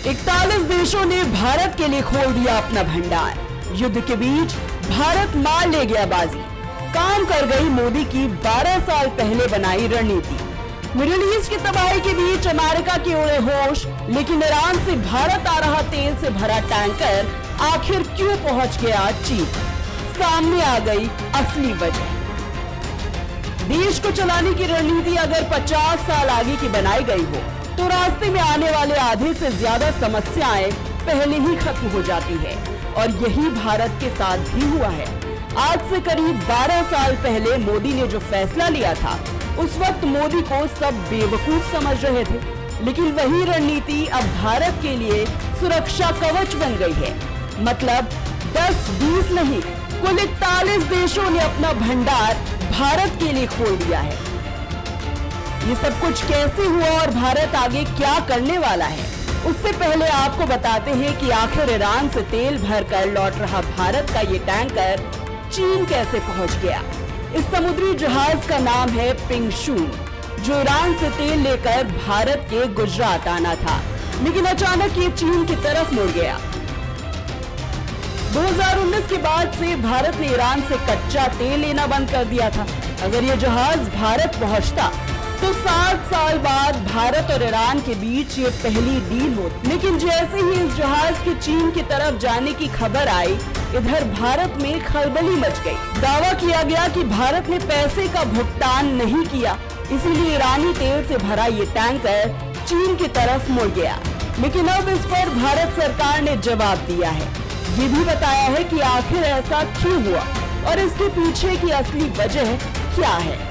41 देशों ने भारत के लिए खोल दिया अपना भंडार। युद्ध के बीच भारत मार ले गया बाजी। काम कर गई मोदी की 12 साल पहले बनाई रणनीति। मिडिल ईस्ट की तबाही के बीच अमेरिका के उड़े होश, लेकिन ईरान से भारत आ रहा तेल से भरा टैंकर आखिर क्यों पहुंच गया चीन? सामने आ गई असली वजह। देश को चलाने की रणनीति अगर 50 साल आगे की बनाई गई हो तो रास्ते में आने वाले आधे से ज्यादा समस्याएं पहले ही खत्म हो जाती है, और यही भारत के साथ भी हुआ है। आज से करीब 12 साल पहले मोदी ने जो फैसला लिया था, उस वक्त मोदी को सब बेवकूफ समझ रहे थे, लेकिन वही रणनीति अब भारत के लिए सुरक्षा कवच बन गई है। मतलब 10-20 नहीं, कुल 41 देशों ने अपना भंडार भारत के लिए खोल दिया है। ये सब कुछ कैसे हुआ और भारत आगे क्या करने वाला है, उससे पहले आपको बताते हैं कि आखिर ईरान से तेल भरकर लौट रहा भारत का ये टैंकर चीन कैसे पहुंच गया। इस समुद्री जहाज का नाम है पिंगशून, जो ईरान से तेल लेकर भारत के गुजरात आना था, लेकिन अचानक ये चीन की तरफ मुड़ गया। 2019 के बाद से भारत ने ईरान से कच्चा तेल लेना बंद कर दिया था। अगर ये जहाज भारत पहुंचता तो 7 साल बाद भारत और ईरान के बीच ये पहली डील होती। लेकिन जैसे ही इस जहाज के चीन की तरफ जाने की खबर आई, इधर भारत में खलबली मच गई। दावा किया गया कि भारत ने पैसे का भुगतान नहीं किया, इसीलिए ईरानी तेल से भरा ये टैंकर चीन की तरफ मुड़ गया। लेकिन अब इस पर भारत सरकार ने जवाब दिया है। ये भी बताया है कि आखिर ऐसा क्यों हुआ और इसके पीछे की असली वजह क्या है।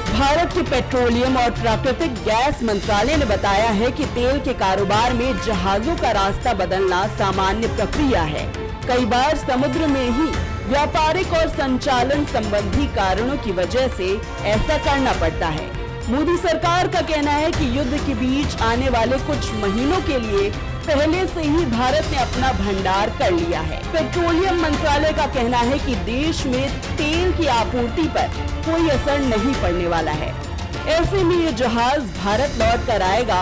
भारत के पेट्रोलियम और प्राकृतिक गैस मंत्रालय ने बताया है कि तेल के कारोबार में जहाजों का रास्ता बदलना सामान्य प्रक्रिया है। कई बार समुद्र में ही व्यापारिक और संचालन संबंधी कारणों की वजह से ऐसा करना पड़ता है। मोदी सरकार का कहना है कि युद्ध के बीच आने वाले कुछ महीनों के लिए पहले से ही भारत ने अपना भंडार कर लिया है। पेट्रोलियम मंत्रालय का कहना है कि देश में तेल की आपूर्ति पर कोई असर नहीं पड़ने वाला है। ऐसे में ये जहाज भारत लौट कर आएगा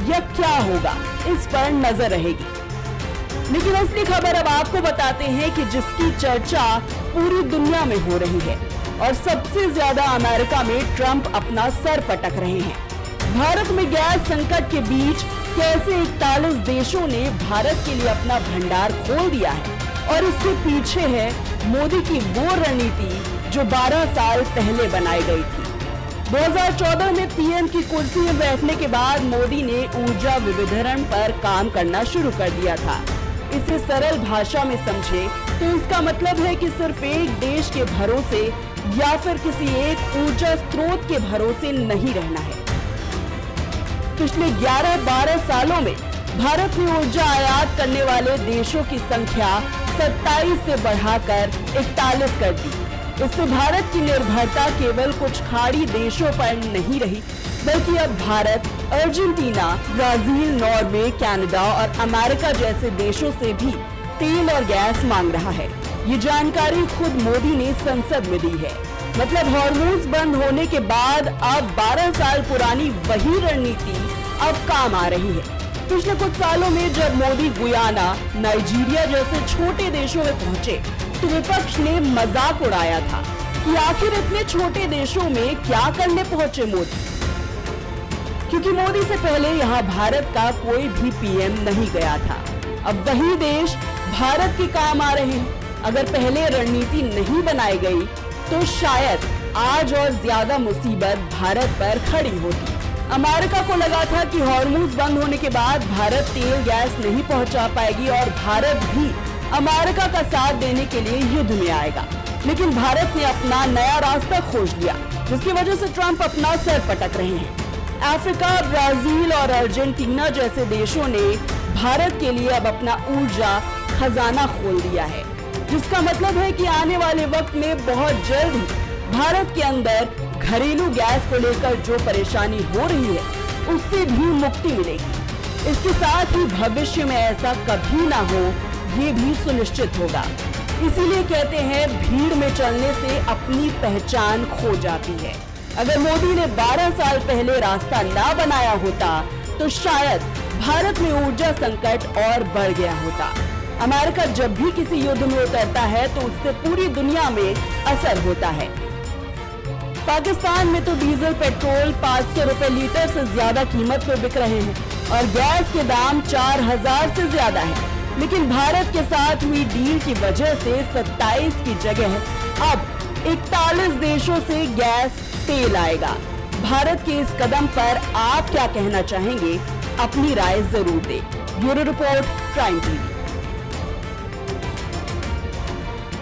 या क्या होगा, इस पर नजर रहेगी। लेकिन असली खबर अब आपको बताते हैं कि जिसकी चर्चा पूरी दुनिया में हो रही है और सबसे ज्यादा अमेरिका में ट्रंप अपना सर पटक रहे हैं। भारत में गैस संकट के बीच कैसे 41 देशों ने भारत के लिए अपना भंडार खोल दिया है, और इसके पीछे है मोदी की वो रणनीति जो 12 साल पहले बनाई गई थी। 2014 में पीएम की कुर्सी में बैठने के बाद मोदी ने ऊर्जा विविधीकरण पर काम करना शुरू कर दिया था। इसे सरल भाषा में समझे तो इसका मतलब है कि सिर्फ एक देश के भरोसे या फिर किसी एक ऊर्जा स्रोत के भरोसे नहीं रहना है। पिछले 11-12 सालों में भारत ने ऊर्जा आयात करने वाले देशों की संख्या 27 से बढ़ाकर 41 कर दी। इससे भारत की निर्भरता केवल कुछ खाड़ी देशों पर नहीं रही, बल्कि अब Bharat Argentina, Brazil, Norway, Canada और अमेरिका जैसे देशों से भी तेल और गैस मांग रहा है। ये जानकारी खुद मोदी ने संसद में दी है। मतलब हॉर्मोन्स बंद होने के बाद अब 12 साल पुरानी वही रणनीति अब काम आ रही है। पिछले कुछ सालों में जब मोदी गुयाना, नाइजीरिया जैसे छोटे देशों में पहुंचे तो विपक्ष ने मजाक उड़ाया था कि आखिर इतने छोटे देशों में क्या करने पहुंचे मोदी, क्योंकि मोदी से पहले यहाँ भारत का कोई भी पीएम नहीं गया था। अब वही देश भारत के काम आ रहे हैं। अगर पहले रणनीति नहीं बनाई गई तो शायद आज और ज्यादा मुसीबत भारत पर खड़ी होती। अमेरिका को लगा था कि हॉर्मोन्स बंद होने के बाद भारत तेल गैस नहीं पहुंचा पाएगी और भारत भी अमेरिका का साथ देने के लिए युद्ध में आएगा। लेकिन भारत ने अपना नया रास्ता खोज लिया, जिसकी वजह से ट्रंप अपना सर पटक रहे हैं। अफ्रीका, ब्राजील और अर्जेंटीना जैसे देशों ने भारत के लिए अब अपना ऊर्जा खजाना खोल दिया है, जिसका मतलब है कि आने वाले वक्त में बहुत जल्द ही भारत के अंदर घरेलू गैस को लेकर जो परेशानी हो रही है, उससे भी मुक्ति मिलेगी। इसके साथ ही भविष्य में ऐसा कभी ना हो, ये भी सुनिश्चित होगा। इसीलिए कहते हैं भीड़ में चलने से अपनी पहचान खो जाती है। अगर मोदी ने 12 साल पहले रास्ता ना बनाया होता तो शायद भारत में ऊर्जा संकट और बढ़ गया होता। अमेरिका जब भी किसी युद्ध में उतरता है तो उससे पूरी दुनिया में असर होता है। पाकिस्तान में तो डीजल पेट्रोल 500 रुपए लीटर से ज्यादा कीमत पे बिक रहे हैं और गैस के दाम 4000 से ज्यादा है। लेकिन भारत के साथ हुई डील की वजह से 27 की जगह अब 41 देशों से गैस तेल आएगा। भारत के इस कदम पर आप क्या कहना चाहेंगे? अपनी राय जरूर दें। Bureau report, prime TV.